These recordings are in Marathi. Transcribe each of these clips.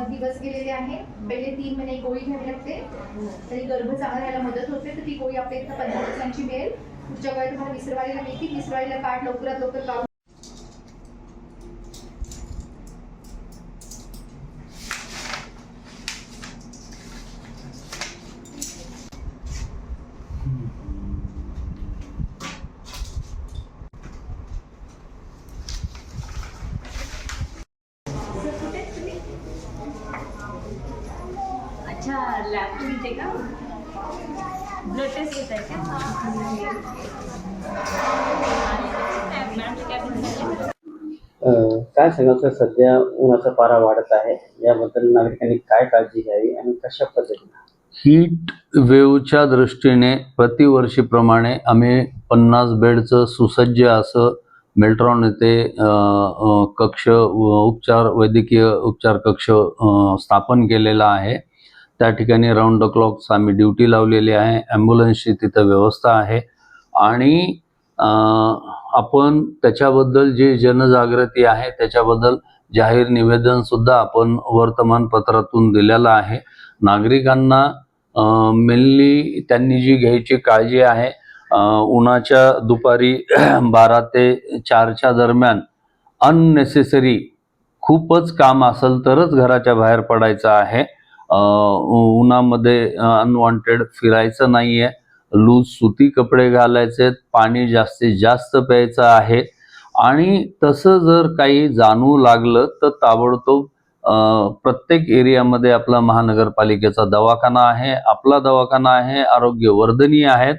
दिवस गेलेले आहे. पहिले 3 महिने गोळी घ्यावी लागते, तरी गर्भ चांगला राहायला मदत होते. तर ती गोळी आपल्या इथं 15 दिवसांची मिळेल. पुढच्या वेळी तुम्हाला विसरवाडीला मिळते. विसरवाडीला कार्ड लवकरात लवकर काढून अच्छा, लॅब तुमचे का? ब्लड टेस्ट घेत आहे काय सांगाल सर, सध्या उन्हाचा पारा वाढत आहे, याबद्दल नागरिकांनी काय काळजी घ्यावी आणि कशा पद्धतीने? हीट वेव्हच्या दृष्टीने प्रतिवर्षीप्रमाणे आम्ही 50 बेडचं सुसज्ज असं मेल्ट्रॉन येथे कक्ष वैद्यकीय उपचार कक्ष स्थापन केलेला आहे. त्या ठिकाणी राऊंड द क्लॉक आम्ही ड्युटी लावलेली आहे. ॲम्ब्युलन्सची तिथं व्यवस्था आहे आणि आपण त्याच्याबद्दल जी जनजागृती आहे त्याच्याबद्दल जाहीर निवेदन सुद्धा आपण वर्तमानपत्रातून दिलेलं आहे. नागरिकांना मेनली त्यांनी जी घ्यायची काळजी आहे, उन्हाच्या दुपारी 12 ते 4च्या दरम्यान अननेसेसरी खूपच काम असेल तरच घराच्या बाहेर पडायचं आहे. उन्हामध्ये अनवॉन्टेड फिरायचं नाही आहे. लूज सुती कपडे घालायचे, पाणी जास्तीत जास्त प्यायचं आहे आणि तसं जर काही जाणवू लागलं तर ताबडतोब प्रत्येक एरियामध्ये आपला महानगरपालिकेचा दवाखाना आहे, आपला दवाखाना आहे, आरोग्यवर्धिनी आहेत.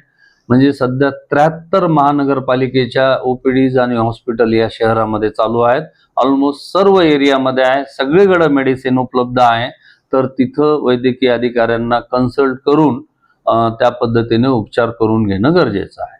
म्हणजे सध्या 73 महानगरपालिकेच्या OPDs आणि हॉस्पिटल या शहरामध्ये चालू आहेत. ऑलमोस्ट सर्व एरियामध्ये आहे, सगळीकडे मेडिसिन उपलब्ध आहे. तर तिथं वैद्यकीय अधिकाऱ्यांना कन्सल्ट करून त्या पद्धतीने उपचार करून घेणं गरजेचं आहे.